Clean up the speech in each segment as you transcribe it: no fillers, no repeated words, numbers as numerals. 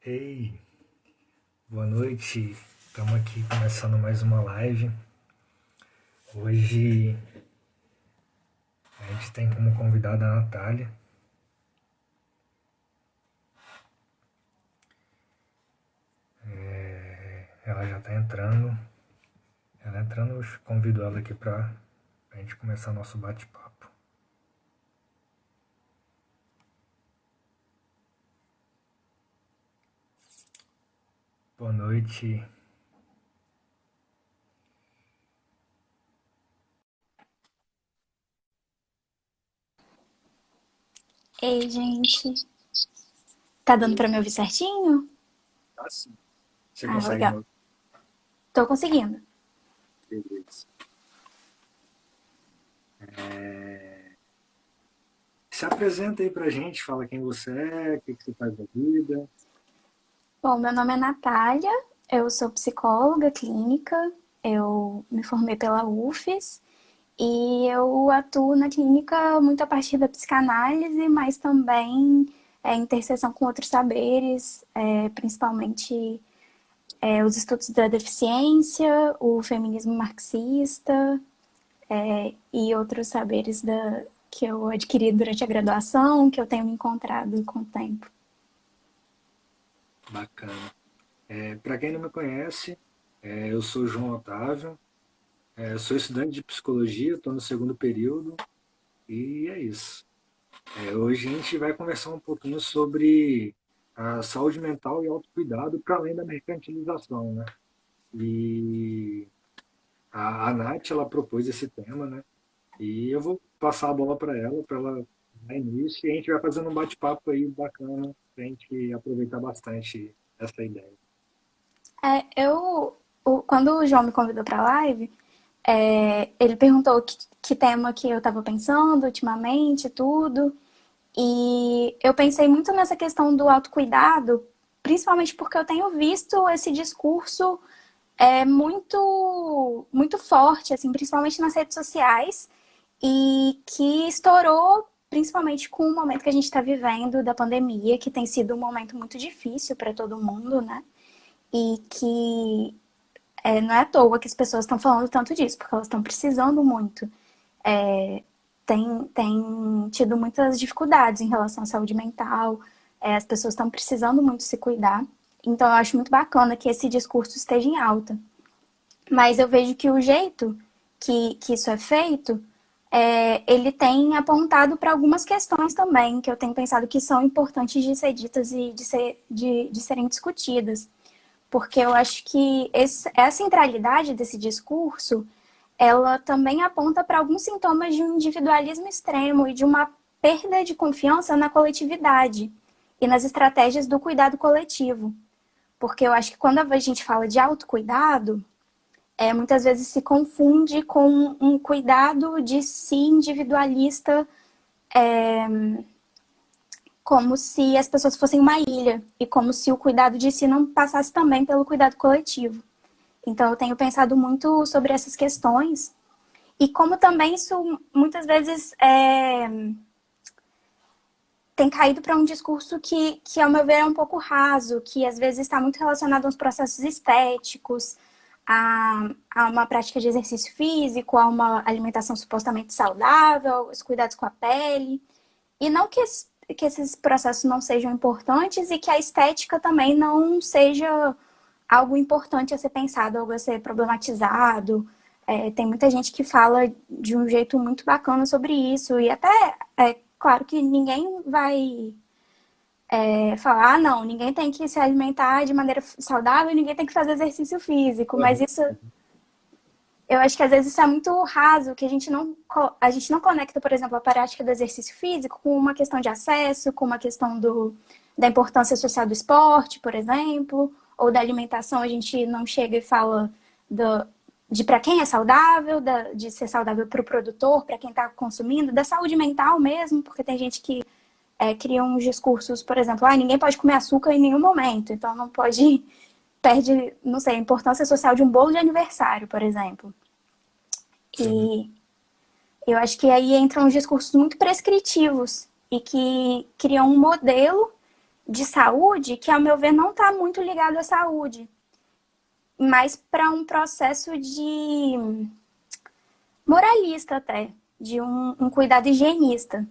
Ei, boa noite. Estamos aqui começando mais uma live. Hoje a gente tem como convidada a Natália. Ela já está entrando. Ela entrando, eu convido ela aqui para a gente começar nosso bate-papo. Boa noite. Ei, gente. Tá dando pra me ouvir certinho? Ah, sim. Você Ah, consegue me legal. ouvir? Tô conseguindo. Beleza. Se apresenta aí pra gente, fala quem você é, o que você faz da vida. Bom, meu nome é Natália, eu sou psicóloga clínica, eu me formei pela UFES e eu atuo na clínica muito a partir da psicanálise, mas também interseção com outros saberes, principalmente os estudos da deficiência, o feminismo marxista, e outros saberes que eu adquiri durante a graduação, que eu tenho me encontrado com o tempo. Bacana. Para quem não me conhece, eu sou João Otávio. Eu sou estudante de psicologia, estou no segundo período e é isso. Hoje a gente vai conversar um pouquinho sobre a saúde mental e autocuidado para além da mercantilização, né? E a Nath, ela propôs esse tema, né? E eu vou passar a bola para ela dar início e a gente vai fazendo um bate-papo aí bacana para a gente aproveitar bastante essa ideia. Quando o João me convidou para a live, ele perguntou que tema que eu estava pensando ultimamente, tudo. E eu pensei muito nessa questão do autocuidado, principalmente porque eu tenho visto esse discurso muito forte, assim, principalmente nas redes sociais, e que estourou principalmente com o momento que a gente está vivendo da pandemia, que tem sido um momento muito difícil para todo mundo, né? E que não é à toa que as pessoas estão falando tanto disso, porque elas estão precisando muito. Tem tido muitas dificuldades em relação à saúde mental, as pessoas estão precisando muito se cuidar. Então eu acho muito bacana que esse discurso esteja em alta. Mas eu vejo que o jeito que isso é feito, ele tem apontado para algumas questões também, que eu tenho pensado que são importantes de ser ditas e de serem discutidas. Porque eu acho que a centralidade desse discurso, ela também aponta para alguns sintomas de um individualismo extremo e de uma perda de confiança na coletividade e nas estratégias do cuidado coletivo. Porque eu acho que quando a gente fala de autocuidado, muitas vezes se confunde com um cuidado de si individualista, como se as pessoas fossem uma ilha e como se o cuidado de si não passasse também pelo cuidado coletivo. Então eu tenho pensado muito sobre essas questões e como também isso muitas vezes tem caído para um discurso que, ao meu ver, é um pouco raso, que às vezes está muito relacionado aos processos estéticos, a uma prática de exercício físico, a uma alimentação supostamente saudável, os cuidados com a pele. E não que esses processos não sejam importantes e que a estética também não seja algo importante a ser pensado, algo a ser problematizado. Tem muita gente que fala de um jeito muito bacana sobre isso, e até é claro que ninguém vai falar, ah, não, ninguém tem que se alimentar de maneira saudável e ninguém tem que fazer exercício físico, mas isso eu acho que às vezes isso é muito raso, que a gente não conecta, por exemplo, a prática do exercício físico com uma questão de acesso, com uma questão da importância social do esporte, por exemplo, ou da alimentação, a gente não chega e fala de para quem é saudável, de ser saudável para o produtor, para quem está consumindo, da saúde mental mesmo, porque tem gente que cria uns discursos, por exemplo, ah, ninguém pode comer açúcar em nenhum momento, então não pode, perde, não sei, a importância social de um bolo de aniversário, por exemplo. Sim. E eu acho que aí entram os discursos muito prescritivos e que criam um modelo de saúde que, ao meu ver, não está muito ligado à saúde, mas para um processo de moralista até, de um cuidado higienista,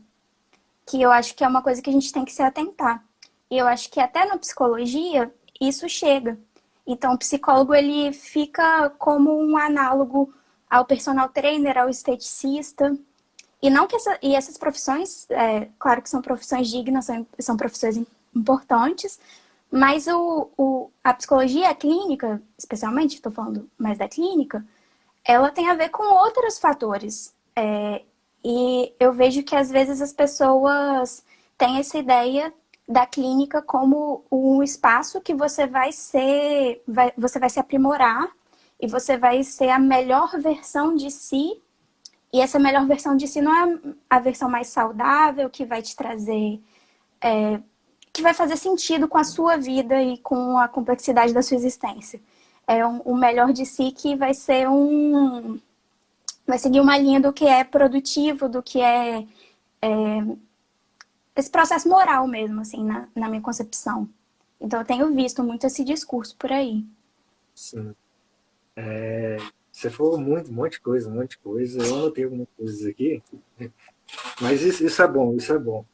que eu acho que é uma coisa que a gente tem que se atentar. E eu acho que até na psicologia isso chega. Então, o psicólogo ele fica como um análogo ao personal trainer, ao esteticista. E não que essas profissões, claro que são profissões dignas, são profissões importantes, mas a psicologia, a clínica, especialmente, estou falando mais da clínica, ela tem a ver com outros fatores. E eu vejo que às vezes as pessoas têm essa ideia da clínica como um espaço que você você vai se aprimorar e você vai ser a melhor versão de si. E essa melhor versão de si não é a versão mais saudável que vai te trazer, que vai fazer sentido com a sua vida e com a complexidade da sua existência. É um melhor de si que vai ser vai seguir uma linha do que é produtivo, do que é esse processo moral mesmo, assim, na minha concepção. Então eu tenho visto muito esse discurso por aí. Sim. Você falou muito, um monte de coisa, um monte de coisa. Eu anotei algumas coisas aqui, mas isso é bom, isso é bom.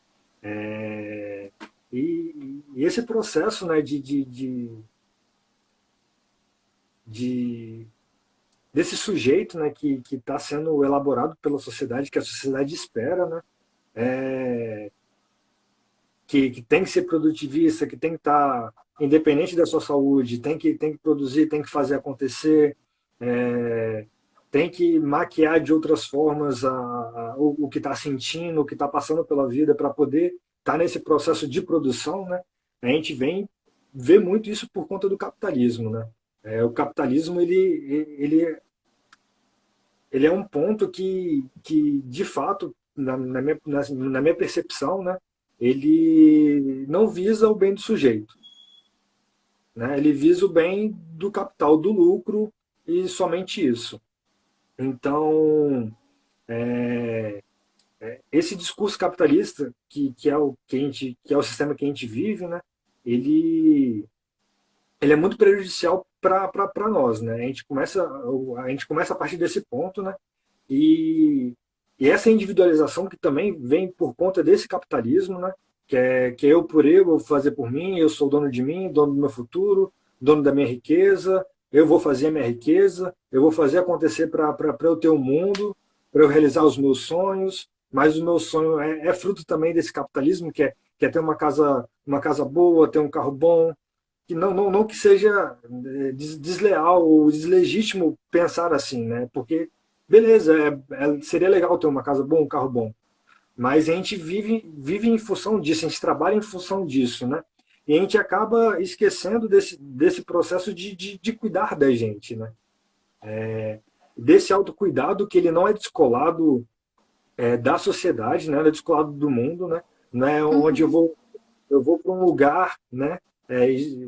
É, e esse processo, né, de desse sujeito, né, que está sendo elaborado pela sociedade, que a sociedade espera, né, que tem que ser produtivista, que tem que estar independente da sua saúde, tem que produzir, tem que fazer acontecer, é, tem que maquiar de outras formas o que está sentindo, o que está passando pela vida para poder estar nesse processo de produção, né? A gente vem ver muito isso por conta do capitalismo, né? O capitalismo ele é um ponto que de fato, na minha percepção, né, ele não visa o bem do sujeito, né? Ele visa o bem do capital, do lucro e somente isso. Então, esse discurso capitalista, que é o que que é o sistema que a gente vive, né, ele, ele é muito prejudicial para nós, né? A gente começa a partir desse ponto, né? E, e essa individualização que também vem por conta desse capitalismo, né? Que é eu por eu, vou fazer por mim, eu sou dono de mim, dono do meu futuro, dono da minha riqueza, eu vou fazer a minha riqueza, eu vou fazer acontecer para eu ter um mundo, para eu realizar os meus sonhos, mas o meu sonho é fruto também desse capitalismo, que é ter uma casa boa, ter um carro bom, que não que seja desleal ou deslegítimo pensar assim, né? Porque, beleza, seria legal ter uma casa boa, um carro bom, mas a gente vive em função disso, a gente trabalha em função disso, né? E a gente acaba esquecendo desse processo de cuidar da gente, né? Desse autocuidado que ele não é descolado da sociedade, né? Não é descolado do mundo, né? Não é onde Uhum, eu vou para um lugar, né?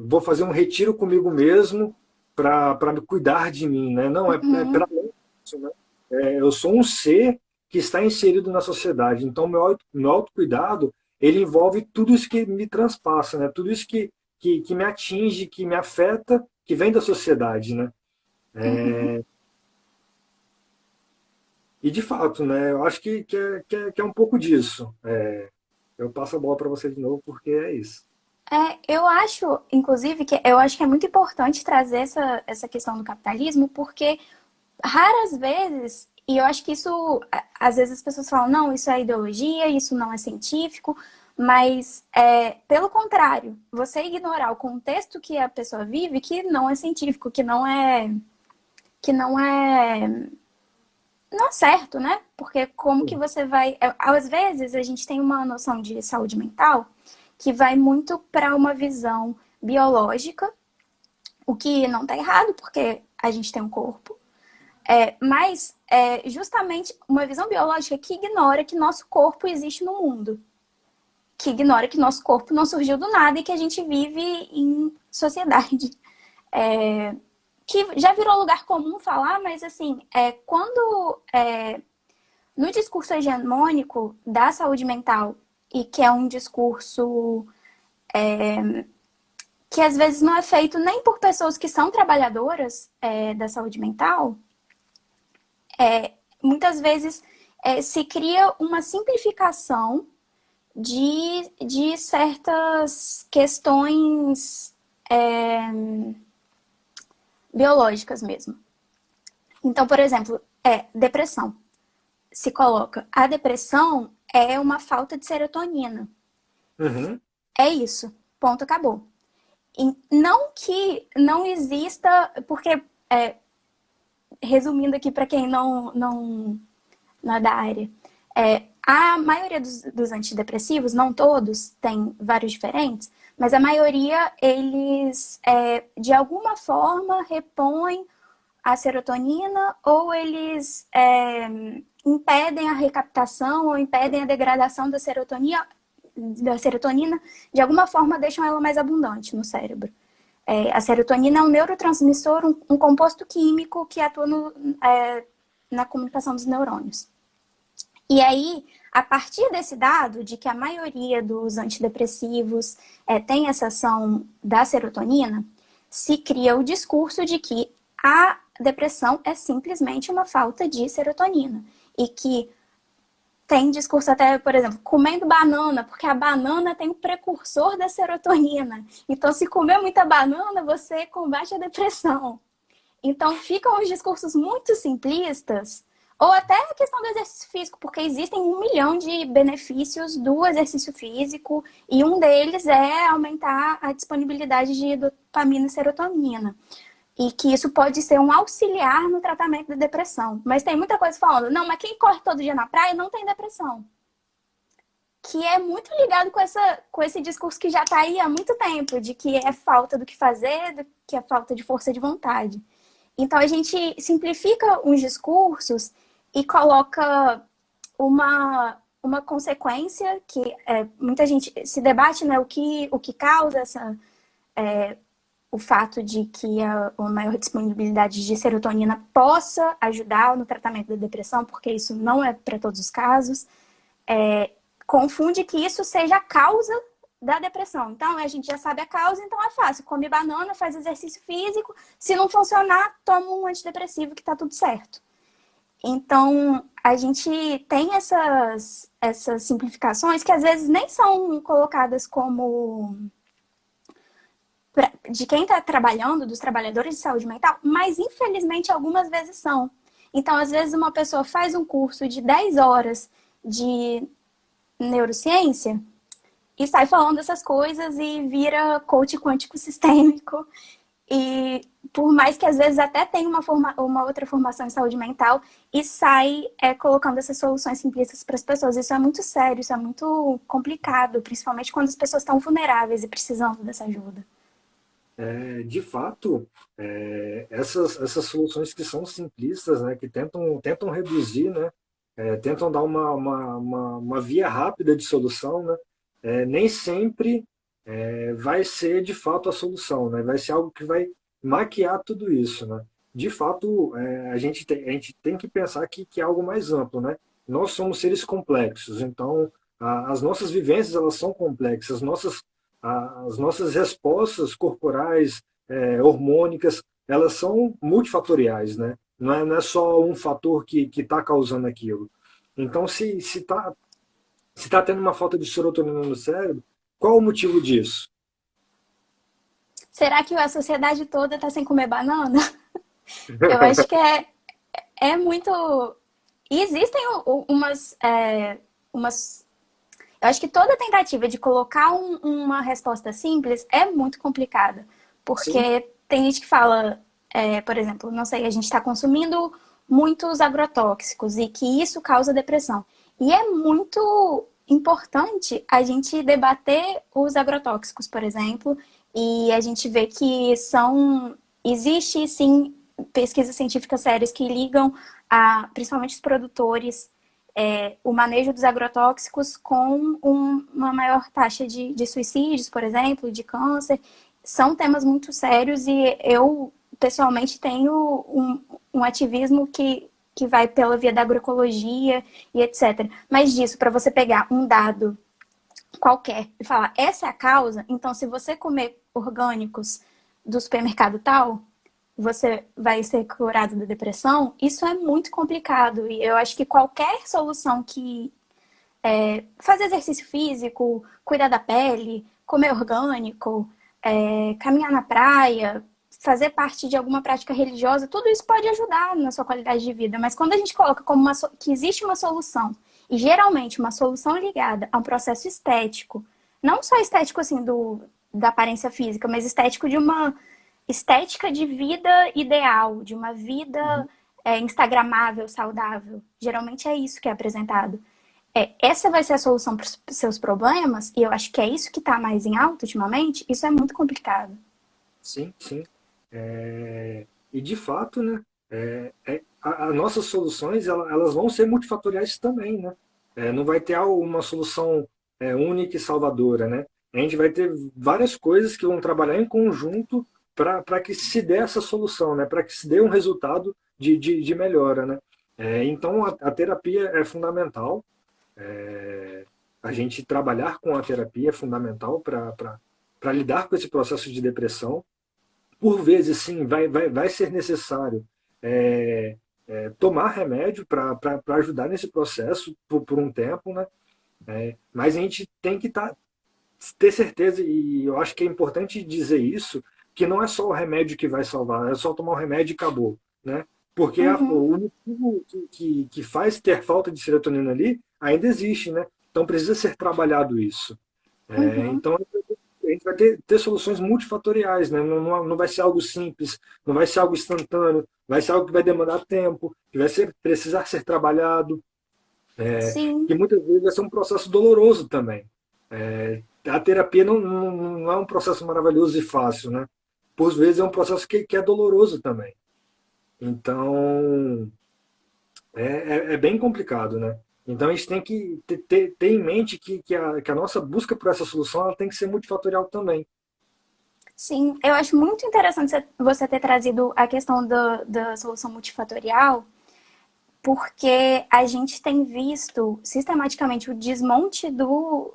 Vou fazer um retiro comigo mesmo para me cuidar de mim, né? Não, é para uhum, além disso, né? Eu sou um ser que está inserido na sociedade, então meu autocuidado, ele envolve tudo isso que me transpassa, né? Tudo isso que me atinge, que me afeta, que vem da sociedade, né? uhum. E de fato, né? Eu acho que é um pouco disso. Eu passo a bola para você de novo porque é isso. Eu acho, inclusive, que eu acho que é muito importante trazer essa questão do capitalismo, porque raras vezes, e eu acho que isso, às vezes as pessoas falam, não, isso é ideologia, isso não é científico, mas pelo contrário, você ignorar o contexto que a pessoa vive, que não é científico, que não é certo, né? Porque como que você vai. Às vezes a gente tem uma noção de saúde mental que vai muito para uma visão biológica, o que não está errado, porque a gente tem um corpo, mas justamente uma visão biológica que ignora que nosso corpo existe no mundo, que ignora que nosso corpo não surgiu do nada e que a gente vive em sociedade. Que já virou lugar comum falar, mas assim, quando no discurso hegemônico da saúde mental, e que é um discurso que às vezes não é feito nem por pessoas que são trabalhadoras da saúde mental. Muitas vezes se cria uma simplificação de certas questões biológicas mesmo. Então, por exemplo, depressão. Se coloca, a depressão é uma falta de serotonina. Uhum. É isso, ponto, acabou. E não que não exista, porque, resumindo aqui para quem não é da área, a maioria dos antidepressivos, não todos, tem vários diferentes, mas a maioria, eles, de alguma forma, repõem a serotonina ou eles impedem a recaptação ou impedem a degradação da serotonina, de alguma forma deixam ela mais abundante no cérebro. A serotonina é um neurotransmissor, um composto químico que atua na comunicação dos neurônios. E aí, a partir desse dado de que a maioria dos antidepressivos tem essa ação da serotonina, se cria o discurso de que a depressão é simplesmente uma falta de serotonina. E que tem discurso até, por exemplo, comendo banana, porque a banana tem o precursor da serotonina. Então, se comer muita banana, você combate a depressão. Então, ficam os discursos muito simplistas, ou até a questão do exercício físico, porque existem 1 milhão de benefícios do exercício físico, e um deles é aumentar a disponibilidade de dopamina e serotonina. E que isso pode ser um auxiliar no tratamento da depressão. Mas tem muita coisa falando, não, mas quem corre todo dia na praia não tem depressão. Que é muito ligado com esse discurso que já está aí há muito tempo, de que é falta do que fazer, que é falta de força de vontade. Então a gente simplifica os discursos e coloca uma consequência que muita gente se debate, né, o que causa o fato de que a maior disponibilidade de serotonina possa ajudar no tratamento da depressão, porque isso não é para todos os casos, confunde que isso seja a causa da depressão. Então, a gente já sabe a causa, então é fácil. Come banana, faz exercício físico, se não funcionar, toma um antidepressivo que tá tudo certo. Então, a gente tem essas simplificações que às vezes nem são colocadas como de quem está trabalhando, dos trabalhadores de saúde mental, mas infelizmente algumas vezes são. Então, às vezes uma pessoa faz um curso de 10 horas de neurociência e sai falando essas coisas e vira coach quântico sistêmico. E por mais que às vezes até tenha uma outra formação em saúde mental e sai colocando essas soluções simplistas para as pessoas. Isso é muito sério, isso é muito complicado, principalmente quando as pessoas estão vulneráveis e precisando dessa ajuda. De fato, essas soluções que são simplistas, né, que tentam reduzir, né, tentam dar uma via rápida de solução, né, nem sempre vai ser de fato a solução, né, vai ser algo que vai maquiar tudo isso. Né. De fato, a gente tem que pensar que é algo mais amplo. Né. Nós somos seres complexos, então as nossas vivências elas são complexas, as nossas respostas corporais, hormônicas, elas são multifatoriais, né? Não é só um fator que está causando aquilo. Então, se tá tendo uma falta de serotonina no cérebro, qual o motivo disso? Será que a sociedade toda está sem comer banana? Eu acho que é muito... E existem umas... Eu acho que toda tentativa de colocar uma resposta simples é muito complicada. Porque Sim. Tem gente que fala, por exemplo, não sei, a gente está consumindo muitos agrotóxicos e que isso causa depressão. E é muito importante a gente debater os agrotóxicos, por exemplo, e a gente vê que existe sim pesquisas científicas sérias que ligam principalmente os produtores o manejo dos agrotóxicos com uma maior taxa de suicídios, por exemplo, de câncer. São temas muito sérios e eu, pessoalmente, tenho um ativismo que vai pela via da agroecologia e etc. Mas disso, para você pegar um dado qualquer e falar, essa é a causa, então se você comer orgânicos do supermercado tal, você vai ser curado da depressão, isso é muito complicado. E eu acho que qualquer solução que fazer exercício físico, cuidar da pele, comer orgânico, caminhar na praia, fazer parte de alguma prática religiosa, tudo isso pode ajudar na sua qualidade de vida. Mas quando a gente coloca como que existe uma solução, e geralmente uma solução ligada a um processo estético, não só estético assim da aparência física, mas estético de uma estética de vida ideal, de uma vida instagramável, saudável. Geralmente é isso que é apresentado. Essa vai ser a solução para os seus problemas, e eu acho que é isso que está mais em alta ultimamente, isso é muito complicado. Sim, sim. E de fato, né, as nossas soluções elas vão ser multifatoriais também, né? Não vai ter uma solução única e salvadora, né? A gente vai ter várias coisas que vão trabalhar em conjunto para que se dê essa solução, né? Para que se dê um resultado de melhora, né? Então a terapia é fundamental. A gente trabalhar com a terapia é fundamental para lidar com esse processo de depressão. Por vezes, sim, vai ser necessário tomar remédio para ajudar nesse processo por um tempo, né? Mas a gente tem que ter certeza, e eu acho que é importante dizer isso, que não é só o remédio que vai salvar, é só tomar o remédio e acabou, né? Porque Uhum, o motivo que faz ter falta de serotonina ali ainda existe, né? Então precisa ser trabalhado isso. uhum, Então a gente vai ter soluções multifatoriais, né? Não vai ser algo simples, não vai ser algo instantâneo, vai ser algo que vai demandar tempo, que precisar ser trabalhado, sim. que muitas vezes vai ser um processo doloroso também. A terapia não é um processo maravilhoso e fácil, né? Por vezes é um processo que é doloroso também. Então, é bem complicado, né? Então a gente tem que ter em mente que a nossa busca por essa solução ela tem que ser multifatorial também. Sim, eu acho muito interessante você ter trazido a questão da solução multifatorial, porque a gente tem visto sistematicamente o desmonte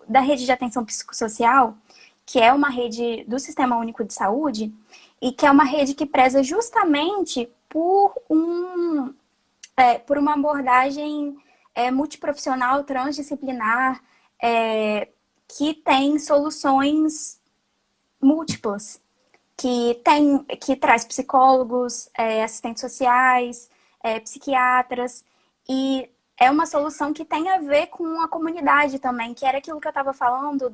da rede de atenção psicossocial, que é uma rede do Sistema Único de Saúde, e que é uma rede que preza justamente por uma abordagem multiprofissional, transdisciplinar, que tem soluções múltiplas, que traz psicólogos, assistentes sociais, psiquiatras, e é uma solução que tem a ver com a comunidade também, que era aquilo que eu estava falando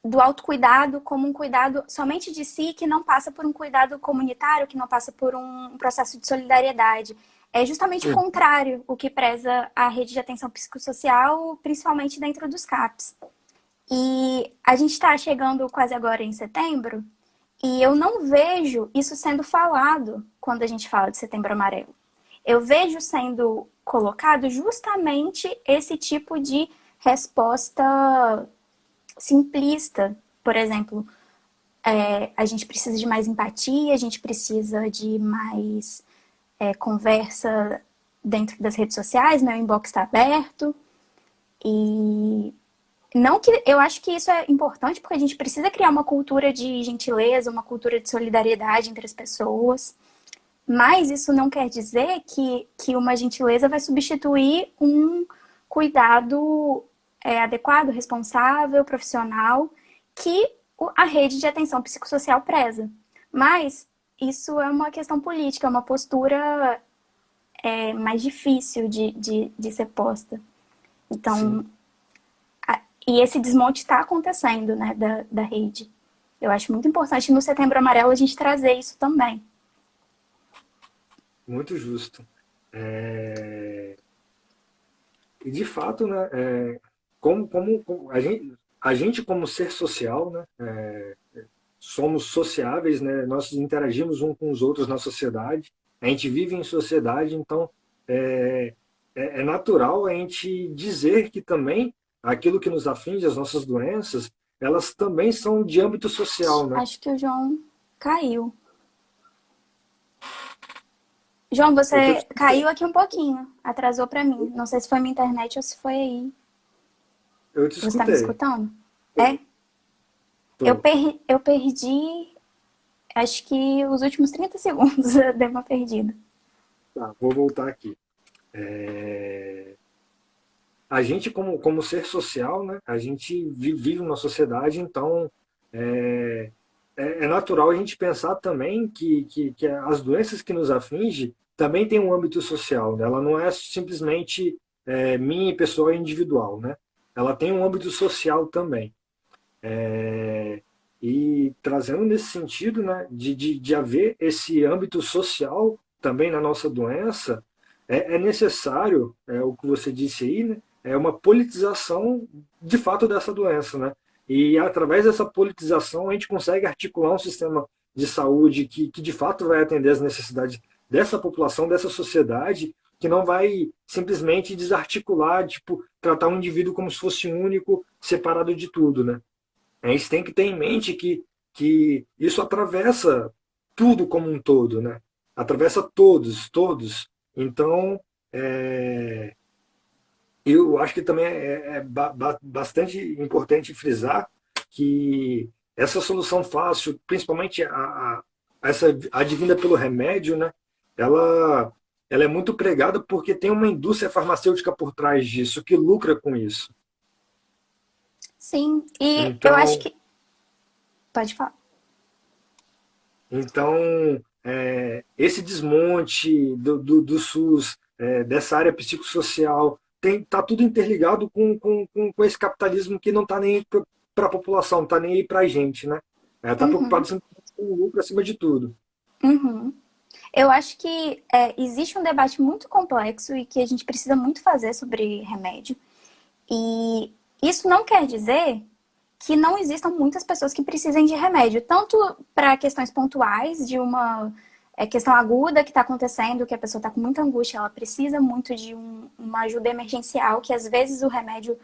do autocuidado como um cuidado somente de si, que não passa por um cuidado comunitário, que não passa por um processo de solidariedade. É justamente o contrário o que preza a rede de atenção psicossocial, principalmente dentro dos CAPs. E a gente está chegando quase agora em setembro, e eu não vejo isso sendo falado quando a gente fala de Setembro Amarelo. Eu vejo sendo colocado justamente esse tipo de resposta simplista. Por exemplo, a gente precisa de mais empatia, a gente precisa de mais conversa dentro das redes sociais, meu inbox está aberto. E não que eu acho que isso é importante, porque a gente precisa criar uma cultura de gentileza, uma cultura de solidariedade entre as pessoas. Mas isso não quer dizer que uma gentileza vai substituir um cuidado adequado, responsável, profissional, que a rede de atenção psicossocial preza. Mas isso é uma questão política, é uma postura mais difícil de ser posta. Então, Sim, e esse desmonte está acontecendo, né, da rede. Eu acho muito importante no Setembro Amarelo a gente trazer isso também. muito justo. E de fato, né, como a gente como ser social, né, somos sociáveis, né, nós interagimos uns com os outros na sociedade, a gente vive em sociedade, então é, é natural a gente dizer que também aquilo que nos aflige, as nossas doenças, elas também são de âmbito social, né? Acho que o João caiu. João, Eu tô você te caiu aqui um pouquinho, atrasou para mim. Não sei se foi minha internet ou se foi aí. eu te Você está me escutei. escutando? É? Tô. Eu perdi, acho que os últimos 30 segundos eu dei uma perdida. Tá, vou voltar aqui. É, a gente, como ser social, né, a gente vive numa sociedade, então é, é natural a gente pensar também que as doenças que nos afligem também têm um âmbito social, né? Ela não é simplesmente minha pessoa individual, né? Ela tem um âmbito social também. E trazendo nesse sentido, né, de haver esse âmbito social também na nossa doença, é necessário, o que você disse aí, né, é uma politização de fato dessa doença, né? E através dessa politização a gente consegue articular um sistema de saúde que de fato vai atender as necessidades dessa população, dessa sociedade, que não vai simplesmente desarticular, tipo, tratar um indivíduo como se fosse único, separado de tudo, né? A gente tem que ter em mente que isso atravessa tudo como um todo, né? Atravessa todos, todos. Então, é, eu acho que também é bastante importante frisar que essa solução fácil, principalmente essa advinda pelo remédio, né? Ela, ela é muito pregada porque tem uma indústria farmacêutica por trás disso, que lucra com isso. Sim, e eu acho Então, que. Pode falar. Então, esse desmonte do SUS, dessa área psicossocial, tá tudo interligado com esse capitalismo que não está nem aí para a população, não está nem aí para a gente, né? Está Uhum, preocupado sempre com o lucro acima de tudo. uhum. Eu acho que existe um debate muito complexo e que a gente precisa muito fazer sobre remédio. E isso não quer dizer que não existam muitas pessoas que precisem de remédio, tanto para questões pontuais, de uma questão aguda que está acontecendo, que a pessoa está com muita angústia, ela precisa muito de uma ajuda emergencial, que às vezes o remédio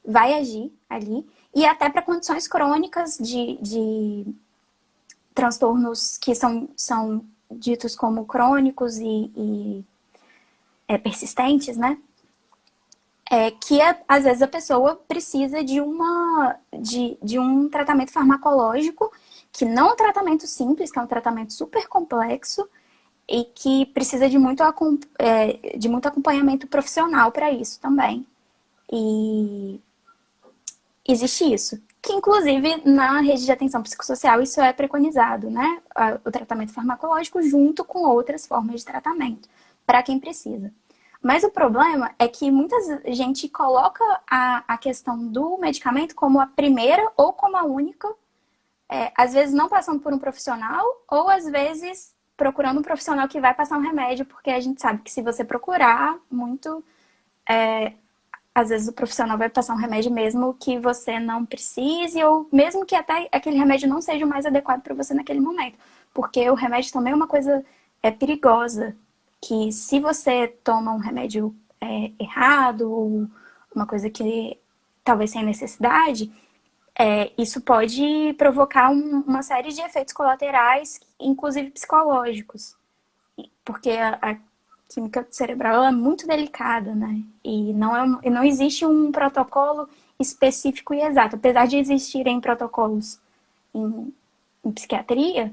vai agir ali, e até para condições crônicas de transtornos que são ditos como crônicos e persistentes, né? Que às vezes a pessoa precisa de um tratamento farmacológico, que não é um tratamento simples, que é um tratamento super complexo e que precisa de muito acompanhamento profissional para isso também. E existe isso. Que, inclusive, na rede de atenção psicossocial, isso é preconizado, né? O tratamento farmacológico junto com outras formas de tratamento, para quem precisa. Mas o problema é que muita gente coloca a questão do medicamento como a primeira ou como a única, às vezes não passando por um profissional, ou às vezes procurando um profissional que vai passar um remédio, porque a gente sabe que se você procurar muito, às vezes o profissional vai passar um remédio mesmo que você não precise, ou mesmo que até aquele remédio não seja o mais adequado para você naquele momento. Porque o remédio também é uma coisa perigosa, que se você toma um remédio errado, ou uma coisa que talvez sem necessidade, isso pode provocar uma série de efeitos colaterais, inclusive psicológicos. Porque a química cerebral é muito delicada, né? E não existe um protocolo específico e exato. Apesar de existirem protocolos em, em psiquiatria,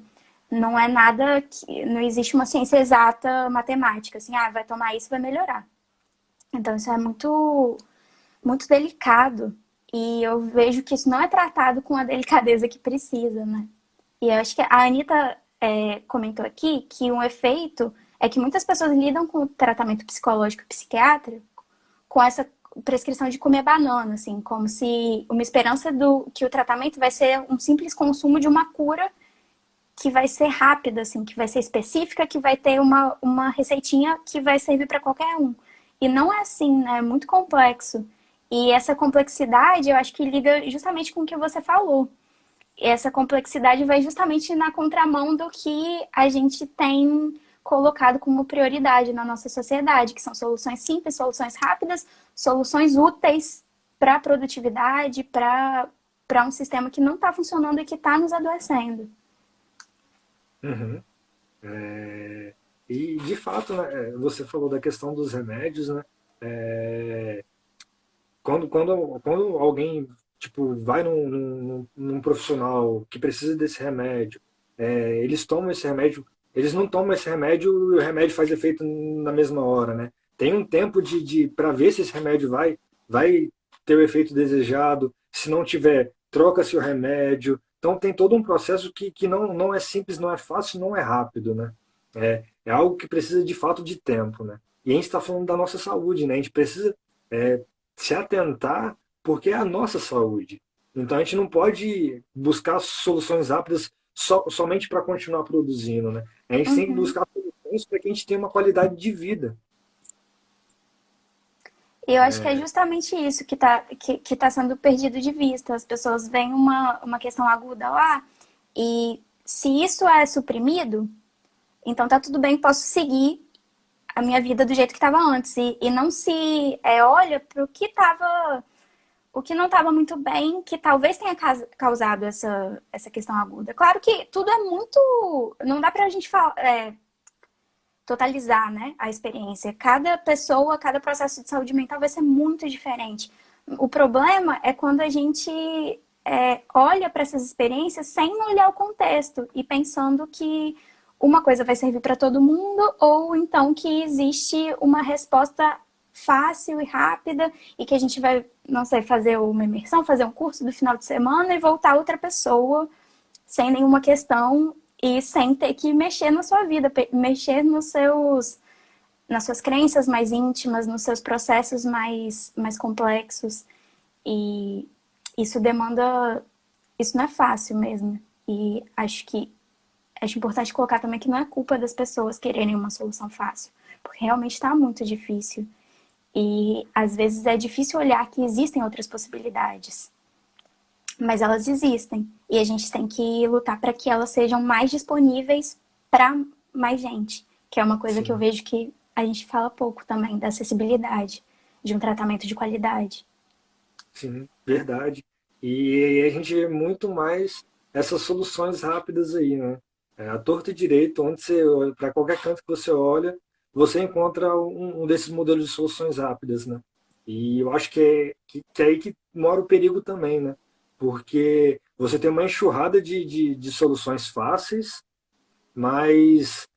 não é nada que. Não existe uma ciência exata matemática, assim, vai tomar isso vai melhorar. Então isso é muito, muito delicado. E eu vejo que isso não é tratado com a delicadeza que precisa, né? E eu acho que a Anitta comentou aqui que um efeito é que muitas pessoas lidam com o tratamento psicológico e psiquiátrico com essa prescrição de comer banana, assim, como se uma esperança que o tratamento vai ser um simples consumo de uma cura que vai ser rápida, assim, que vai ser específica, que vai ter uma receitinha que vai servir para qualquer um. E não é assim, né? É muito complexo. E essa complexidade, eu acho que liga justamente com o que você falou. Essa complexidade vai justamente na contramão do que a gente tem colocado como prioridade na nossa sociedade, que são soluções simples, soluções rápidas, soluções úteis para a produtividade, para um sistema que não está funcionando e que está nos adoecendo. Uhum. É, E, de fato, né, você falou da questão dos remédios, né? É, quando alguém tipo, vai num profissional que precisa desse remédio, eles tomam esse remédio, eles não tomam esse remédio e o remédio faz efeito na mesma hora, né? Tem um tempo para ver se esse remédio vai ter o efeito desejado, se não tiver, troca-se o remédio. Então tem todo um processo que não é simples, não é fácil, não é rápido, né? É algo que precisa de fato de tempo, né? E a gente está falando da nossa saúde, né? A gente precisa é, se atentar porque é a nossa saúde. Então a gente não pode buscar soluções rápidas somente para continuar produzindo, né? A gente tem que Uhum. buscar soluções para que a gente tenha uma qualidade de vida. E eu acho que é justamente isso que tá sendo perdido de vista. As pessoas veem uma questão aguda lá, e se isso é suprimido, então tá tudo bem, posso seguir a minha vida do jeito que estava antes. E não se olha para o que não estava muito bem, que talvez tenha causado essa questão aguda. Claro que tudo é muito. Não dá pra gente totalizar, né, a experiência. Cada pessoa, cada processo de saúde mental vai ser muito diferente. O problema é quando a gente olha para essas experiências sem olhar o contexto e pensando que uma coisa vai servir para todo mundo, ou então que existe uma resposta fácil e rápida e que a gente vai, não sei, fazer uma imersão, fazer um curso do final de semana e voltar outra pessoa sem nenhuma questão e sem ter que mexer na sua vida, mexer nas suas crenças mais íntimas, nos seus processos mais complexos. E isso demanda. Isso não é fácil mesmo. E acho importante colocar também que não é culpa das pessoas quererem uma solução fácil, porque realmente está muito difícil. E às vezes é difícil olhar que existem outras possibilidades. Mas elas existem. E a gente tem que lutar para que elas sejam mais disponíveis para mais gente. Que é uma coisa que eu Sim, vejo que a gente fala pouco também, da acessibilidade, de um tratamento de qualidade. sim, verdade. E a gente vê muito mais essas soluções rápidas aí, né? A torta e direito, onde você olha, para qualquer canto que você olha, você encontra um desses modelos de soluções rápidas, né? E eu acho que é aí que mora o perigo também, né? Porque você tem uma enxurrada de soluções fáceis, mas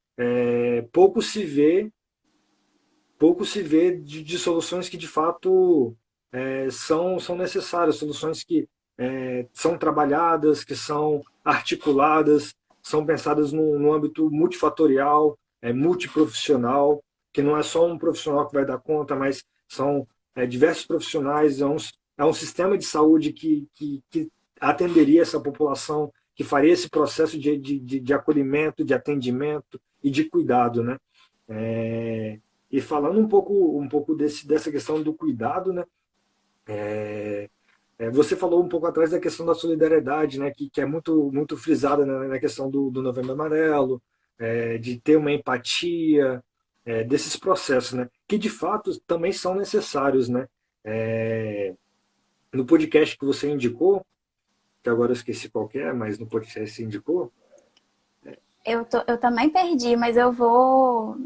pouco se vê de soluções que de fato são necessárias, soluções que são trabalhadas, que são articuladas, são pensadas no âmbito multifatorial, multiprofissional, que não é só um profissional que vai dar conta, mas são diversos profissionais, é um sistema de saúde que atenderia essa população, que faria esse processo de acolhimento, de atendimento e de cuidado, né? É, e falando um pouco dessa questão do cuidado, né? Você falou um pouco atrás da questão da solidariedade, né? Que é muito frisada na questão do Novembro Amarelo, de ter uma empatia, desses processos, né? Que de fato também são necessários, né? É, no podcast que você indicou, que agora eu esqueci qual que é, mas no podcast que você indicou, Eu também perdi, mas eu vou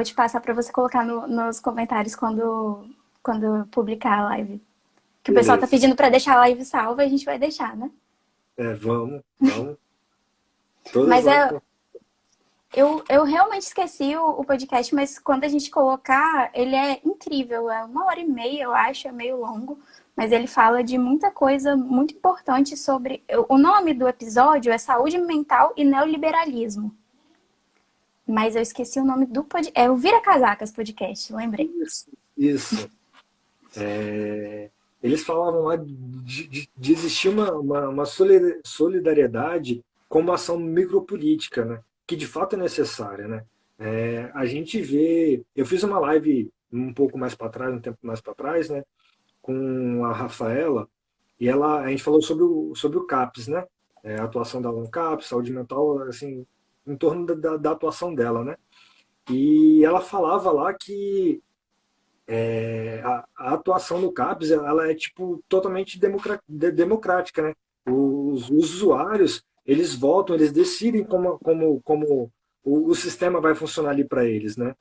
te passar para você colocar nos comentários quando publicar a live. Que o pessoal tá beleza. pedindo para deixar a live salva, a gente vai deixar, né? Vamos, todas Mas lá. eu realmente esqueci o podcast, mas quando a gente colocar, ele é incrível. É 1h30, eu acho, é meio longo. Mas ele fala de muita coisa muito importante sobre. O nome do episódio é Saúde Mental e Neoliberalismo. Mas eu esqueci o nome do podcast. É o Vira Casacas Podcast, lembrei. Isso. Eles falavam lá de existir uma solidariedade como ação micropolítica, né? Que de fato é necessária, né? A gente vê. Eu fiz uma live um pouco mais para trás, um tempo mais para trás, né? Com a Rafaela, e a gente falou sobre o CAPS, né? A atuação dela no CAPS, saúde mental, assim, em torno da atuação dela, né? E ela falava lá que a atuação do CAPS ela é tipo totalmente democrática, né? Os usuários eles votam, eles decidem como o sistema vai funcionar ali para eles, né?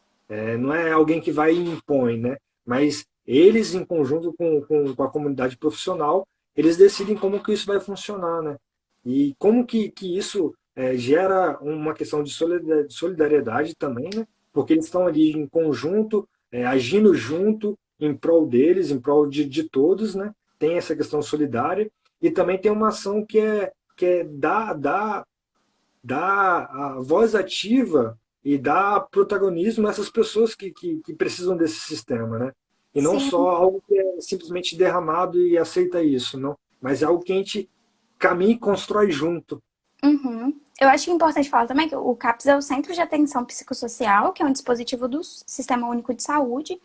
Não é alguém que vai e impõe, né? Mas eles, em conjunto com a comunidade profissional, eles decidem como que isso vai funcionar, né? E como que isso gera uma questão de solidariedade também, né? Porque eles estão ali em conjunto, agindo junto, em prol deles, em prol de todos, né? Tem essa questão solidária e também tem uma ação que é dar a voz ativa e dar protagonismo a essas pessoas que precisam desse sistema, né? E não Sim. só algo que é simplesmente derramado e aceita isso, não. Mas é algo que a gente caminha e constrói junto. Uhum. Eu acho importante falar também que o CAPS é o Centro de Atenção Psicossocial, que é um dispositivo do Sistema Único de Saúde,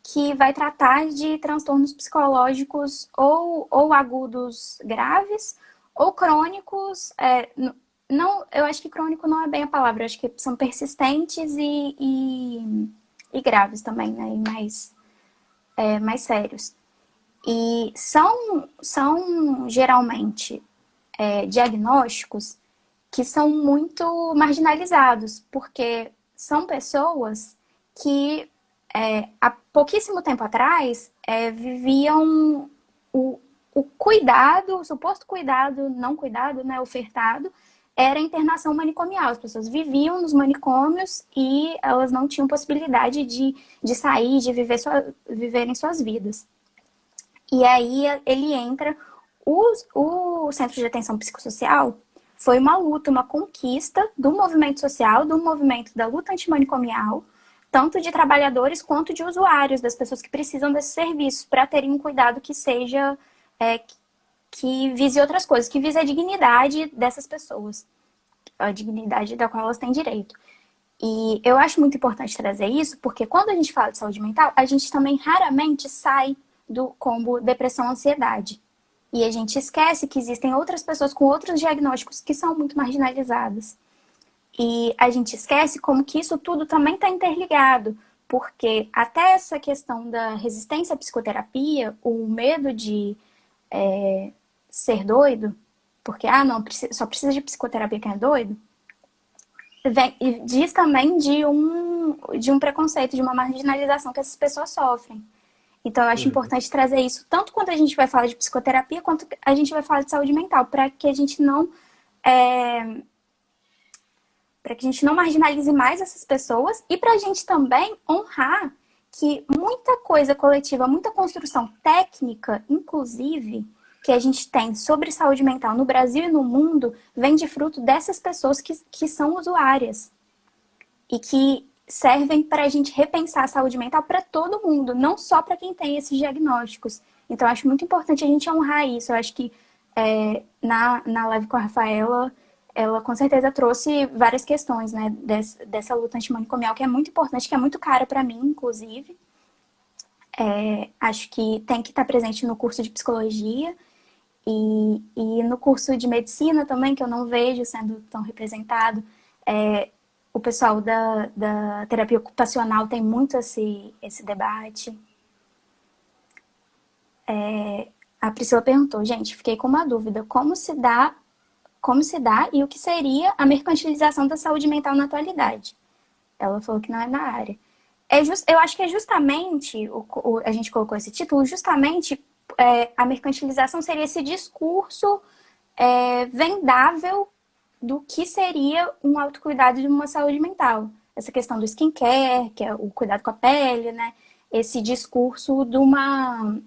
que vai tratar de transtornos psicológicos ou agudos graves ou crônicos. Não, eu acho que crônico não é bem a palavra, eu acho que são persistentes e graves também, né? E mais sérios. E são geralmente diagnósticos que são muito marginalizados, porque são pessoas que há pouquíssimo tempo atrás viviam o cuidado, o suposto cuidado, não cuidado, né, ofertado, era a internação manicomial. As pessoas viviam nos manicômios e elas não tinham possibilidade de sair, de viverem suas vidas. E aí ele entra. O Centro de Atenção Psicossocial foi uma luta, uma conquista do movimento social, do movimento da luta antimanicomial, tanto de trabalhadores quanto de usuários, das pessoas que precisam desses serviços, para terem um cuidado que seja, que vise outras coisas, que vise a dignidade dessas pessoas, a dignidade da qual elas têm direito. E eu acho muito importante trazer isso, porque quando a gente fala de saúde mental, a gente também raramente sai do combo depressão-ansiedade. E a gente esquece que existem outras pessoas com outros diagnósticos que são muito marginalizadas. E a gente esquece como que isso tudo também está interligado, porque até essa questão da resistência à psicoterapia, o medo de ser doido, porque, não, só precisa de psicoterapia quem é doido, diz também de um preconceito, de uma marginalização que essas pessoas sofrem. Então, eu acho importante trazer isso, tanto quando a gente vai falar de psicoterapia, quanto a gente vai falar de saúde mental, para que a gente não marginalize mais essas pessoas e para a gente também honrar que muita coisa coletiva, muita construção técnica, inclusive, que a gente tem sobre saúde mental no Brasil e no mundo, vem de fruto dessas pessoas que são usuárias e que servem para a gente repensar a saúde mental para todo mundo, não só para quem tem esses diagnósticos. Então, eu acho muito importante a gente honrar isso. Eu acho que na live com a Rafaela, ela com certeza trouxe várias questões, né, dessa luta antimanicomial, que é muito importante, que é muito cara para mim, inclusive. Acho que tem que estar presente no curso de psicologia e no curso de medicina também, que eu não vejo sendo tão representado. O pessoal da terapia ocupacional tem muito esse debate. A Priscila perguntou, gente, fiquei com uma dúvida, como se dá e o que seria a mercantilização da saúde mental na atualidade? Ela falou que não é na área. Eu acho que é justamente, a gente colocou esse título, justamente a mercantilização seria esse discurso vendável do que seria um autocuidado de uma saúde mental. Essa questão do skincare, que é o cuidado com a pele, né? Esse discurso de uma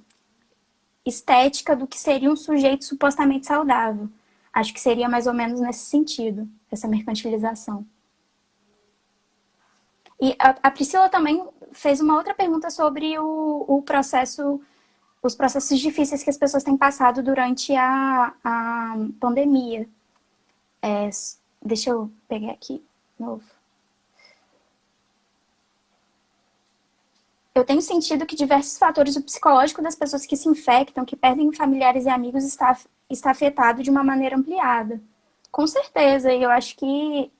estética do que seria um sujeito supostamente saudável. Acho que seria mais ou menos nesse sentido, essa mercantilização. E a Priscila também fez uma outra pergunta sobre os processos difíceis que as pessoas têm passado durante a pandemia. Deixa eu pegar aqui de novo. Eu tenho sentido que diversos fatores do psicológico das pessoas que se infectam, que perdem familiares e amigos, está afetado de uma maneira ampliada. Com certeza, e eu acho que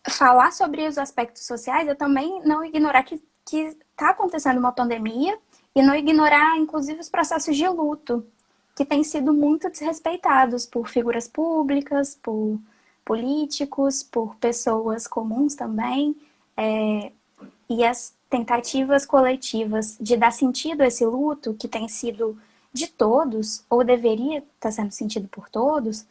falar sobre os aspectos sociais é também não ignorar que está acontecendo uma pandemia e não ignorar, inclusive, os processos de luto. que têm sido muito desrespeitados por figuras públicas, por políticos, por pessoas comuns também. E as tentativas coletivas de dar sentido a esse luto, que tem sido de todos, ou deveria estar sendo sentido por todos,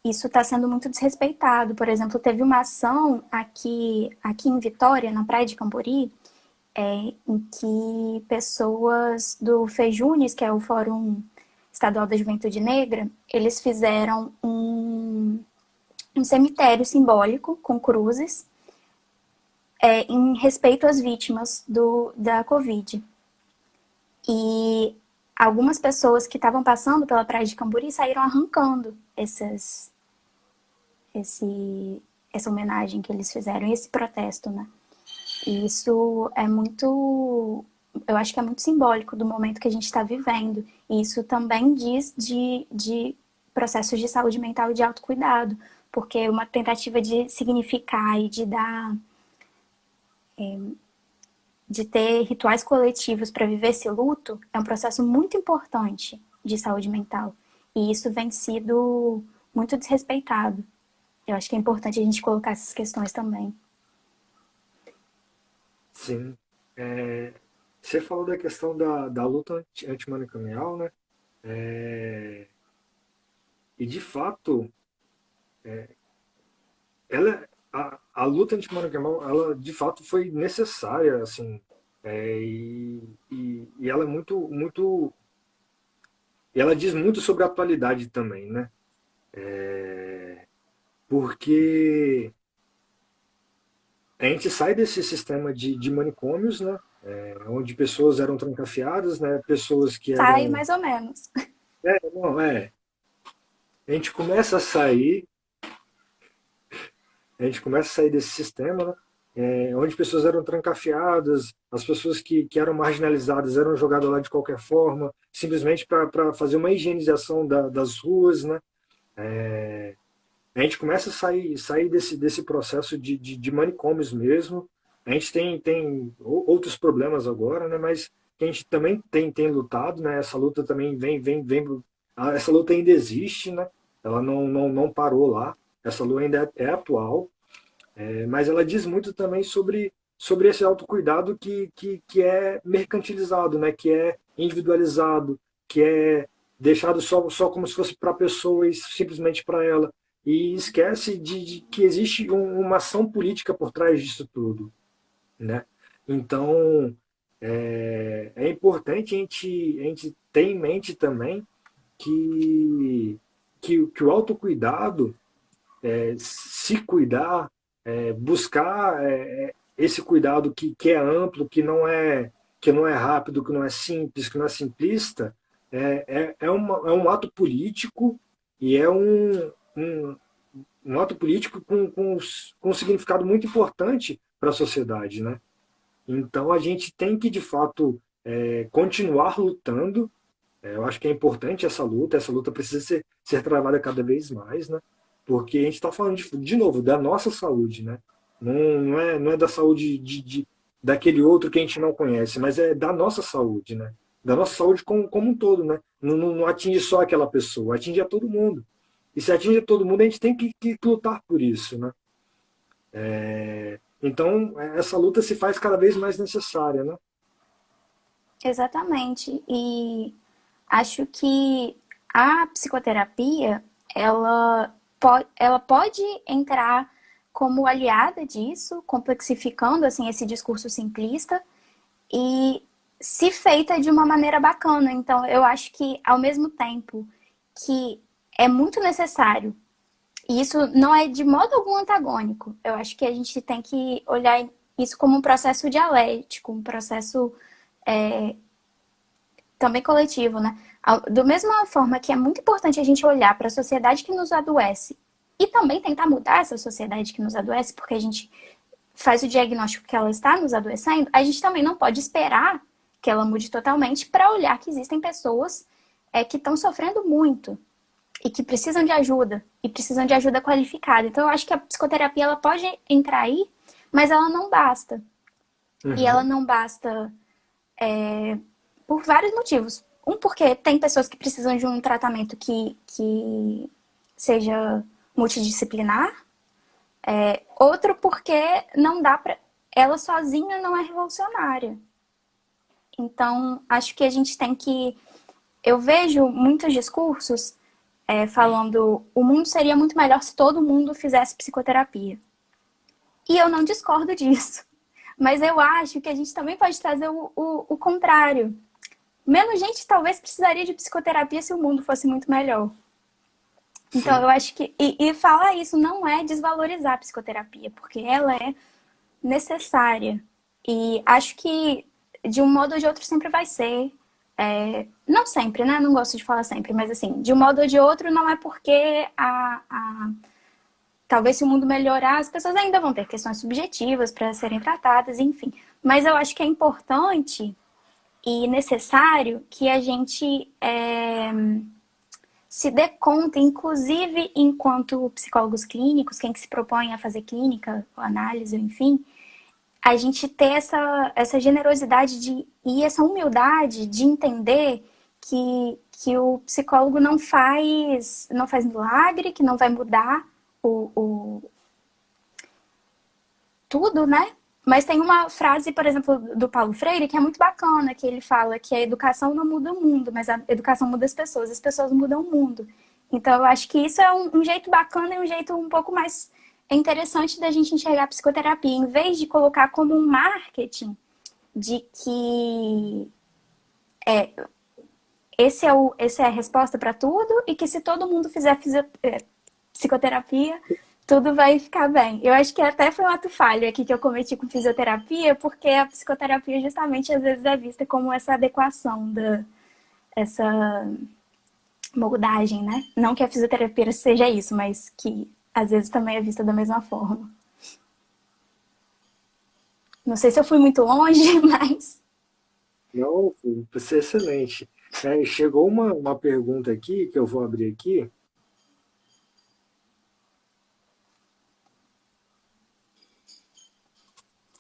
isso está sendo muito desrespeitado. Por exemplo, teve uma ação aqui em Vitória, na Praia de Cambori, em que pessoas do FEJUNES, que é o Fórum Estadual da Juventude Negra, eles fizeram um cemitério simbólico com cruzes em respeito às vítimas da Covid. E algumas pessoas que estavam passando pela Praia de Cambori saíram arrancando essa homenagem que eles fizeram, esse protesto, né? E isso é muito, eu acho que é muito simbólico do momento que a gente está vivendo. E isso também diz de processos de saúde mental e de autocuidado, porque uma tentativa de significar e de dar, de ter rituais coletivos para viver esse luto é um processo muito importante de saúde mental. E isso vem sido muito desrespeitado. Eu acho que é importante a gente colocar essas questões também. Sim. Você falou da questão da luta antimanicomial, né? É, e de fato, a luta antimanicomial, ela de fato foi necessária, assim, e ela é muito, e ela diz muito sobre a atualidade também, né? Porque a gente sai desse sistema de manicômios, né? Onde pessoas eram trancafiadas, né? Pessoas que Sai eram. mais ou menos. Não, a gente começa a sair, a gente começa a sair desse sistema, né? Onde pessoas eram trancafiadas, as pessoas que eram marginalizadas eram jogadas lá de qualquer forma, simplesmente para fazer uma higienização das ruas, né? A gente começa a sair desse processo de manicômios mesmo. A gente tem outros problemas agora, né? Mas que a gente também tem lutado, né? Essa luta também vem. Essa luta ainda existe, né? Ela não parou lá. Essa luta ainda é atual. Mas ela diz muito também sobre esse autocuidado que é mercantilizado, né? Que é individualizado, que é deixado só como se fosse para a pessoa e simplesmente para ela. E esquece de que existe uma ação política por trás disso tudo, né? Então, é importante a gente ter em mente também que o autocuidado, se cuidar, buscar esse cuidado que é amplo, que não é rápido, que não é simples, que não é simplista, é um ato político e é um ato político com um significado muito importante para a sociedade, né? Então a gente tem que, de fato, continuar lutando. Eu acho que é importante essa luta precisa ser travada cada vez mais, né? Porque a gente está falando, de novo, da nossa saúde, né? Não é da saúde daquele outro que a gente não conhece, mas é da nossa saúde, né? Da nossa saúde como um todo, né? Não atinge só aquela pessoa, atinge a todo mundo. E se atinge a todo mundo, a gente tem que lutar por isso, né? Então, essa luta se faz cada vez mais necessária, né? Exatamente. E acho que a psicoterapia, ela pode entrar como aliada disso, complexificando assim esse discurso simplista e se feita de uma maneira bacana. Então, eu acho que ao mesmo tempo que é muito necessário, e isso não é de modo algum antagônico, eu acho que a gente tem que olhar isso como um processo dialético, um processo também coletivo, né? Da mesma forma que é muito importante a gente olhar para a sociedade que nos adoece e também tentar mudar essa sociedade que nos adoece, porque a gente faz o diagnóstico que ela está nos adoecendo, a gente também não pode esperar que ela mude totalmente para olhar que existem pessoas que estão sofrendo muito e que precisam de ajuda, e precisam de ajuda qualificada. Então, eu acho que a psicoterapia ela pode entrar aí, mas ela não basta. E ela Uhum. não basta por vários motivos. porque tem pessoas que precisam de um tratamento que seja multidisciplinar. Outro porque não dá para... Ela sozinha não é revolucionária. Então, acho que a gente tem que... Eu vejo muitos discursos falando o mundo seria muito melhor se todo mundo fizesse psicoterapia. E eu não discordo disso. Mas eu acho que a gente também pode trazer o contrário. Menos gente talvez precisaria de psicoterapia se o mundo fosse muito melhor. Então, Sim. eu acho que... E falar isso não é desvalorizar a psicoterapia, porque ela é necessária. E acho que, de um modo ou de outro, sempre vai ser. Não sempre, né? Não gosto de falar sempre, mas assim, de um modo ou de outro, não é porque talvez se o mundo melhorar, as pessoas ainda vão ter questões subjetivas para serem tratadas, enfim. Mas eu acho que é importante e necessário que a gente se dê conta, inclusive enquanto psicólogos clínicos, quem que se propõe a fazer clínica, análise, enfim, a gente ter essa generosidade e essa humildade de entender que o psicólogo não faz milagre, que não vai mudar tudo, né? Mas tem uma frase, por exemplo, do Paulo Freire, que é muito bacana, que ele fala que a educação não muda o mundo, mas a educação muda as pessoas mudam o mundo. Então, eu acho que isso é um jeito bacana e um jeito um pouco mais interessante da gente enxergar a psicoterapia, em vez de colocar como um marketing de que essa é a resposta para tudo e que se todo mundo fizer psicoterapia, tudo vai ficar bem. Eu acho que até foi um ato falho aqui que eu cometi com fisioterapia, porque a psicoterapia justamente às vezes é vista como essa adequação, essa moldagem, né? Não que a fisioterapia seja isso, mas que às vezes também é vista da mesma forma. Não sei se eu fui muito longe, mas... Não, vai ser excelente. Chegou uma pergunta aqui, que eu vou abrir aqui.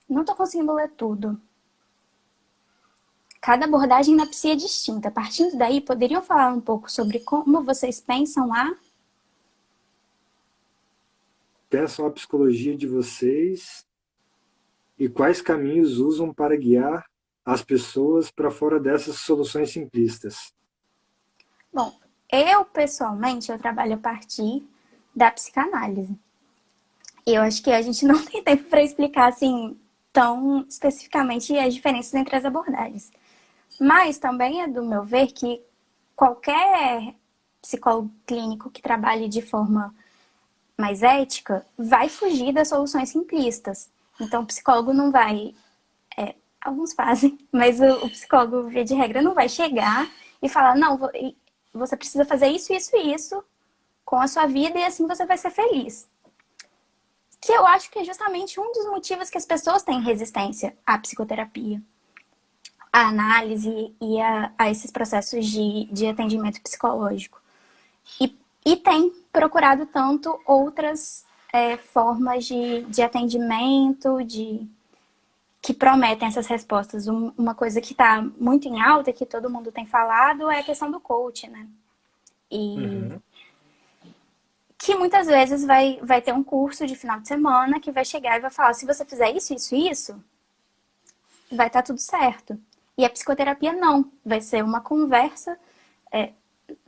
Não tô conseguindo ler tudo. Cada abordagem na psi é distinta. Partindo daí, poderiam falar um pouco sobre como vocês pensam Pensam a psicologia de vocês e quais caminhos usam para guiar as pessoas para fora dessas soluções simplistas. Bom, eu, pessoalmente, eu trabalho a partir da psicanálise. E eu acho que a gente não tem tempo para explicar, assim, tão especificamente as diferenças entre as abordagens. Mas também é do meu ver que qualquer psicólogo clínico que trabalhe de forma mais ética vai fugir das soluções simplistas. Então, o psicólogo não vai... alguns fazem, mas o psicólogo, via de regra, não vai chegar e falar, não, você precisa fazer isso, isso e isso com a sua vida e assim você vai ser feliz. Que eu acho que é justamente um dos motivos que as pessoas têm resistência à psicoterapia, à análise e a esses processos de atendimento psicológico. E tem procurado tanto outras formas de atendimento, que prometem essas respostas. Uma coisa que está muito em alta, que todo mundo tem falado, é a questão do coach, né? E Uhum. que muitas vezes vai ter um curso de final de semana que vai chegar e vai falar, se você fizer isso, isso e isso, vai estar tudo certo. E a psicoterapia não. Vai ser uma conversa,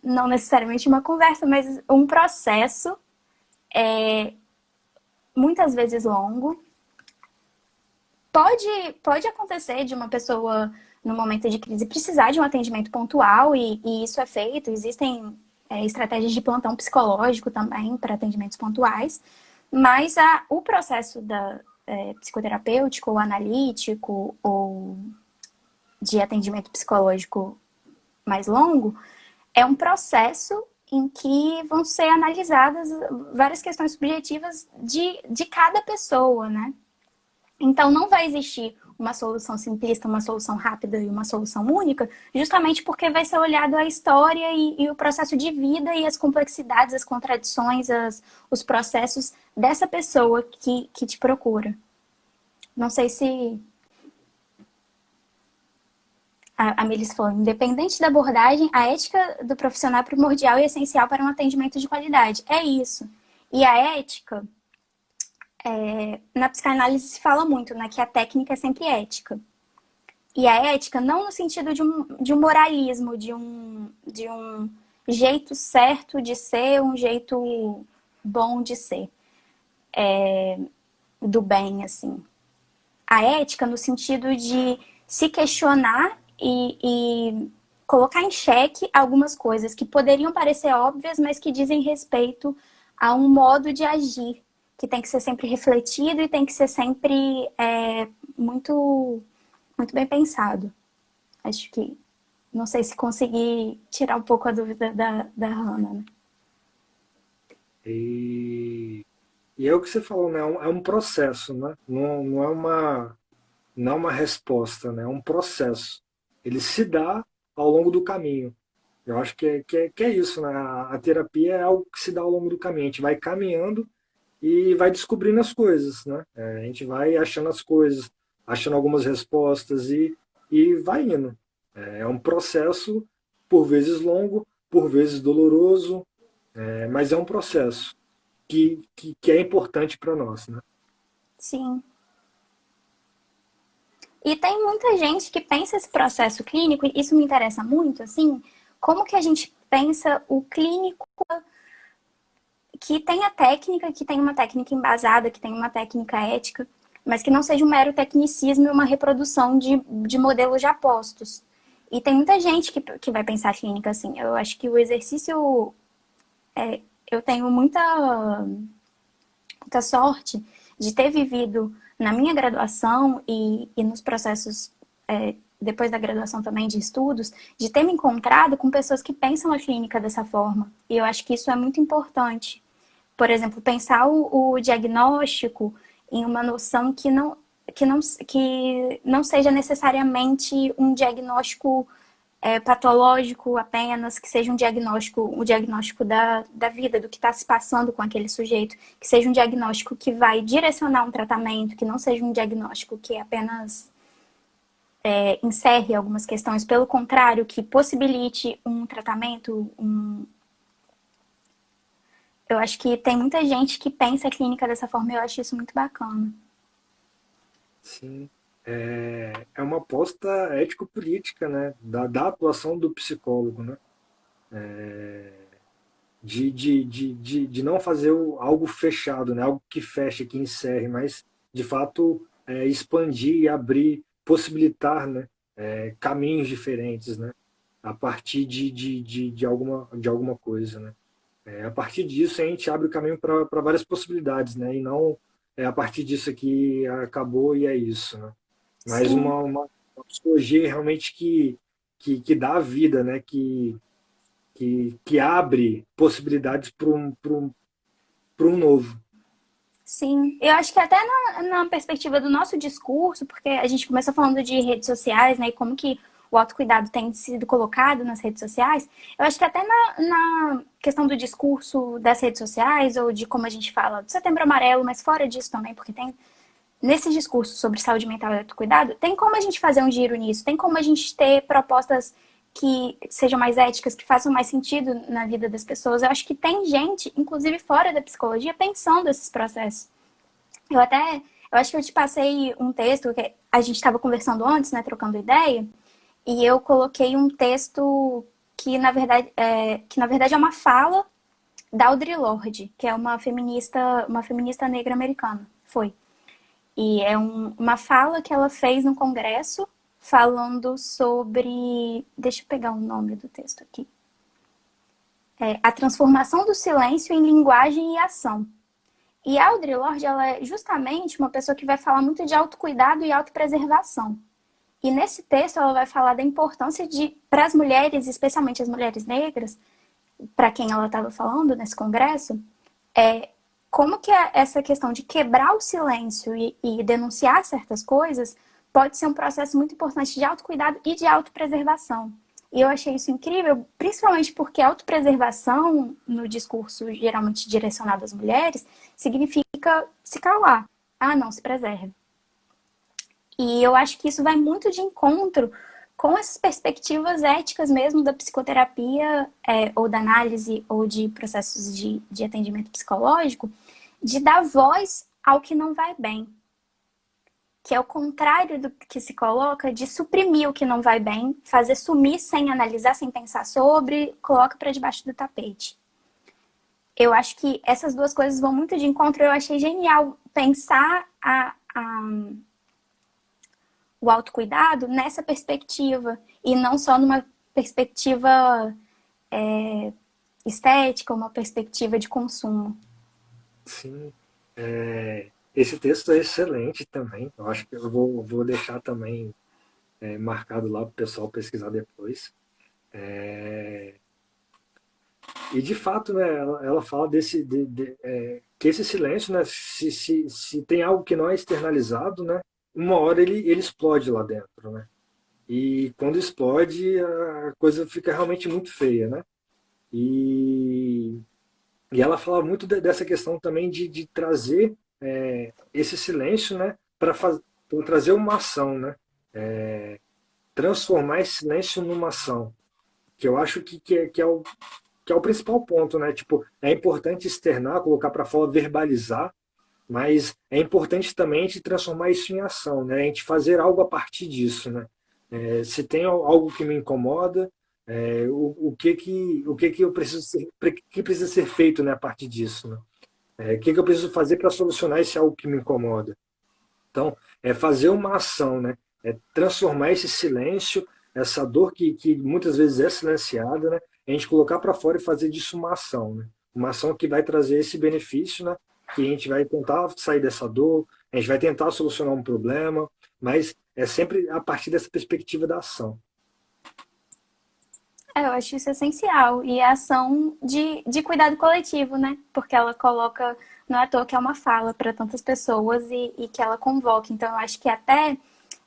não necessariamente uma conversa, mas um processo muitas vezes longo. Pode acontecer de uma pessoa, no momento de crise, precisar de um atendimento pontual e isso é feito. Existem estratégias de plantão psicológico também para atendimentos pontuais, mas o processo psicoterapêutico ou analítico ou de atendimento psicológico mais longo é um processo em que vão ser analisadas várias questões subjetivas de cada pessoa, né? Então, não vai existir uma solução simplista, uma solução rápida e uma solução única, justamente porque vai ser olhado a história e o processo de vida e as complexidades, as contradições, os processos dessa pessoa que te procura. Não sei se a Melissa falou, independente da abordagem, a ética do profissional é primordial e essencial para um atendimento de qualidade. É isso. E a ética, na psicanálise se fala muito, né, que a técnica é sempre ética. E a ética não no sentido de um moralismo, de um jeito certo de ser, um jeito bom de ser, do bem, assim. A ética no sentido de se questionar e colocar em xeque algumas coisas que poderiam parecer óbvias, mas que dizem respeito a um modo de agir, que tem que ser sempre refletido e tem que ser sempre muito, muito bem pensado. Acho que, não sei se consegui tirar um pouco a dúvida da Hannah, né? E é o que você falou, né? É um processo, né? Não é uma resposta, né? É um processo. Ele se dá ao longo do caminho. Eu acho que é isso, né? A terapia é algo que se dá ao longo do caminho. A gente vai caminhando e vai descobrindo as coisas, né? A gente vai achando as coisas, achando algumas respostas e vai indo. É um processo, por vezes longo, por vezes doloroso, mas é um processo que é importante para nós, né? Sim. E tem muita gente que pensa esse processo clínico, e isso me interessa muito, assim, como que a gente pensa o clínico que tem a técnica, que tem uma técnica embasada, que tem uma técnica ética, mas que não seja um mero tecnicismo e uma reprodução de modelos já postos. E tem muita gente que vai pensar a clínica assim. Eu acho que o exercício... eu tenho muita sorte de ter vivido na minha graduação e nos processos depois da graduação também de estudos, de ter me encontrado com pessoas que pensam a clínica dessa forma. E eu acho que isso é muito importante. Por exemplo, pensar o diagnóstico em uma noção que não seja necessariamente um diagnóstico patológico apenas, que seja um diagnóstico da vida, do que está se passando com aquele sujeito, que seja um diagnóstico que vai direcionar um tratamento, que não seja um diagnóstico que apenas encerre algumas questões, pelo contrário, que possibilite um tratamento, Eu acho que tem muita gente que pensa a clínica dessa forma e eu acho isso muito bacana. Sim. É uma aposta ético-política, né? Da atuação do psicólogo, né? De não fazer algo fechado, né? Algo que feche, que encerre, mas de fato expandir e abrir, possibilitar, né? Caminhos diferentes, né? A partir de alguma coisa, né? A partir disso a gente abre o caminho para várias possibilidades, né? E não a partir disso aqui acabou e é isso, né? Mas Sim, uma psicologia realmente que dá vida, né? Que abre possibilidades para um novo. sim. Eu acho que até na perspectiva do nosso discurso, porque a gente começou falando de redes sociais, né? E como que o autocuidado tem sido colocado nas redes sociais, eu acho que até na questão do discurso das redes sociais, ou de como a gente fala do Setembro Amarelo, mas fora disso também, porque tem nesse discurso sobre saúde mental e autocuidado, tem como a gente fazer um giro nisso, tem como a gente ter propostas que sejam mais éticas, que façam mais sentido na vida das pessoas. Eu acho que tem gente, inclusive fora da psicologia, pensando esses processos. Eu acho que eu te passei um texto, que a gente estava conversando antes, né, trocando ideia, e eu coloquei um texto que na verdade é uma fala da Audre Lorde, que é uma feminista negra americana. Foi. E é uma fala que ela fez no Congresso falando sobre... Deixa eu pegar o nome do texto aqui. A transformação do silêncio em linguagem e ação. E a Audre Lorde, ela é justamente uma pessoa que vai falar muito de autocuidado e autopreservação. E nesse texto ela vai falar da importância para as mulheres, especialmente as mulheres negras, para quem ela estava falando nesse congresso, como que essa questão de quebrar o silêncio e denunciar certas coisas pode ser um processo muito importante de autocuidado e de autopreservação. E eu achei isso incrível, principalmente porque autopreservação, no discurso geralmente direcionado às mulheres, significa se calar. Ah, não, se preserve. E eu acho que isso vai muito de encontro com essas perspectivas éticas mesmo da psicoterapia, ou da análise, ou de processos de atendimento psicológico, de dar voz ao que não vai bem. Que é o contrário do que se coloca, de suprimir o que não vai bem, fazer sumir sem analisar, sem pensar sobre, coloca para debaixo do tapete. Eu acho que essas duas coisas vão muito de encontro. Eu achei genial pensar o autocuidado nessa perspectiva, e não só numa perspectiva estética, uma perspectiva de consumo. Sim. Esse texto é excelente também. Eu acho que eu vou deixar também marcado lá para o pessoal pesquisar depois. E de fato, né, ela fala que esse silêncio, né, se tem algo que não é externalizado, né, uma hora ele explode lá dentro, né? E quando explode, a coisa fica realmente muito feia, né? E, e ela fala muito dessa questão também de trazer esse silêncio, né, para trazer uma ação, né? Transformar esse silêncio numa ação, que eu acho que é o principal ponto, né? Tipo, é importante externar, colocar para fora, verbalizar, mas é importante também a gente transformar isso em ação, né? A gente fazer algo a partir disso, né? Se tem algo que me incomoda, o que que eu preciso que precisa ser feito, né, a partir disso, né? O que que eu preciso fazer para solucionar esse algo que me incomoda? Então, é fazer uma ação, né? É transformar esse silêncio, essa dor que muitas vezes é silenciada, né? A gente colocar para fora e fazer disso uma ação, né? Uma ação que vai trazer esse benefício, né? Que a gente vai tentar sair dessa dor, a gente vai tentar solucionar um problema, mas é sempre a partir dessa perspectiva da ação. Eu acho isso essencial. E a ação de cuidado coletivo, né? Porque ela coloca, não é à toa que é uma fala para tantas pessoas e que ela convoca. Então, eu acho que até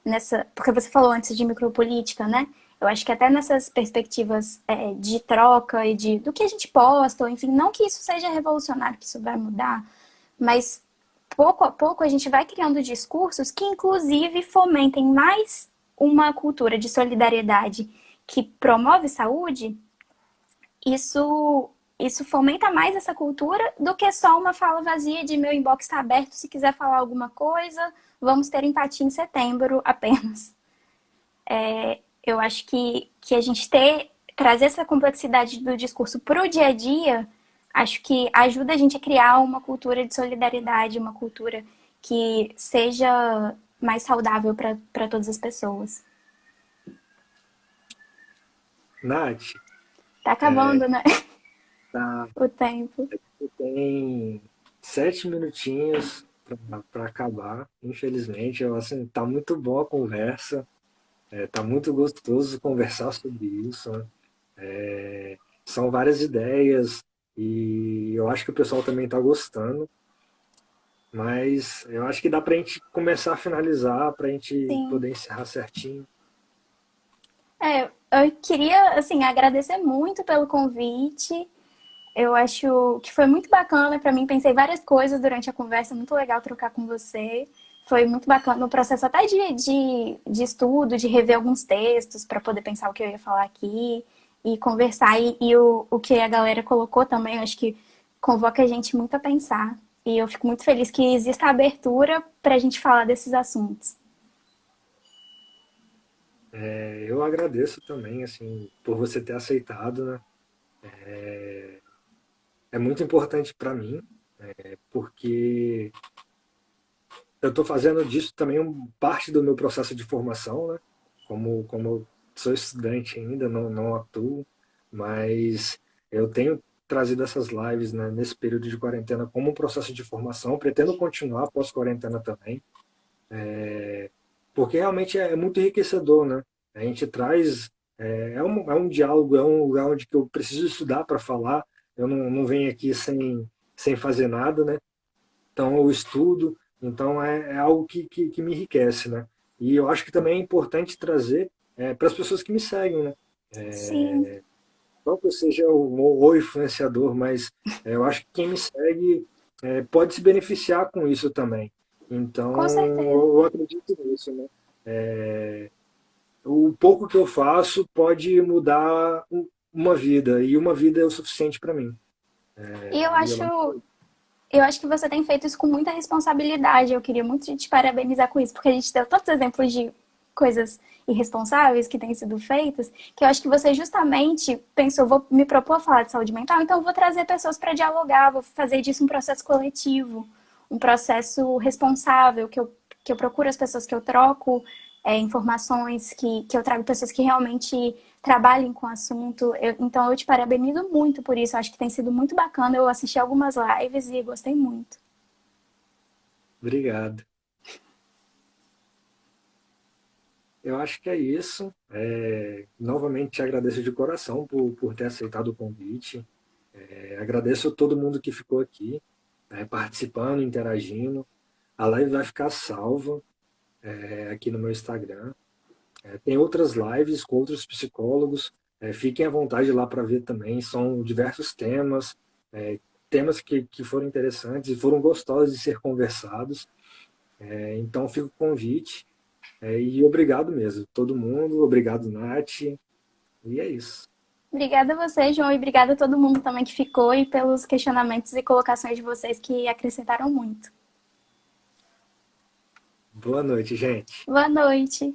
nessa. Porque você falou antes de micropolítica, né? Eu acho que até nessas perspectivas de troca e do que a gente posta, ou enfim, não que isso seja revolucionário, que isso vai mudar, mas pouco a pouco a gente vai criando discursos que, inclusive, fomentem mais uma cultura de solidariedade que promove saúde. Isso fomenta mais essa cultura do que só uma fala vazia de meu inbox está aberto, se quiser falar alguma coisa, vamos ter empatia em setembro apenas. Eu acho que a gente trazer essa complexidade do discurso para o dia a dia, acho que ajuda a gente a criar uma cultura de solidariedade, uma cultura que seja mais saudável para todas as pessoas. Nath, Tá acabando, né? tá, O tempo. tem 7 minutinhos para acabar, infelizmente. Assim, tá muito boa a conversa. Tá muito gostoso conversar sobre isso, né? São várias ideias e eu acho que o pessoal também está gostando, mas eu acho que dá para a gente começar a finalizar, para a gente Sim. poder encerrar certinho. Eu queria, assim, agradecer muito pelo convite. Eu acho que foi muito bacana para mim. Pensei várias coisas durante a conversa. Muito legal trocar com você. Foi muito bacana no processo até de estudo, de rever alguns textos para poder pensar o que eu ia falar aqui e conversar. E o que a galera colocou também, eu acho que convoca a gente muito a pensar. E eu fico muito feliz que exista abertura para a gente falar desses assuntos. Eu agradeço também, assim, por você ter aceitado, né? É muito importante para mim, porque eu estou fazendo disso também parte do meu processo de formação, né? Como eu sou estudante ainda, não atuo, mas eu tenho trazido essas lives, né, nesse período de quarentena como um processo de formação, pretendo continuar pós-quarentena também, porque realmente é muito enriquecedor, né? A gente traz, é um diálogo, é um lugar onde que eu preciso estudar para falar, eu não venho aqui sem fazer nada, né? Então eu estudo, então é algo que me enriquece, né? E eu acho que também é importante trazer para as pessoas que me seguem, né? Sim, Não que eu seja o influenciador, mas eu acho que quem me segue pode se beneficiar com isso também. Então com certeza. eu acredito nisso, né? o pouco que eu faço pode mudar uma vida, e uma vida é o suficiente para mim. E E eu, eu acho que você tem feito isso com muita responsabilidade. Eu queria muito te parabenizar com isso, porque a gente deu tantos exemplos de coisas irresponsáveis que têm sido feitas, que eu acho que você justamente pensou, vou me propor a falar de saúde mental, então eu vou trazer pessoas para dialogar, vou fazer disso um processo coletivo, um processo responsável, que eu procuro as pessoas que eu troco informações, que eu trago pessoas que realmente trabalhem com o assunto. Então eu te parabenizo muito por isso, eu acho que tem sido muito bacana. Eu assisti algumas lives e gostei muito. obrigado. Eu acho que é isso. Novamente te agradeço de coração por ter aceitado o convite. Agradeço a todo mundo que ficou aqui, participando, interagindo. A live vai ficar salva, aqui no meu Instagram. Tem outras lives com outros psicólogos. Fiquem à vontade lá para ver também. São diversos temas, temas que foram interessantes e foram gostosos de ser conversados. Então fica o convite. E obrigado mesmo, todo mundo. Obrigado, Nath. E é isso. Obrigada a você, João, e obrigada a todo mundo também que ficou e pelos questionamentos e colocações de vocês que acrescentaram muito. Boa noite, gente. Boa noite.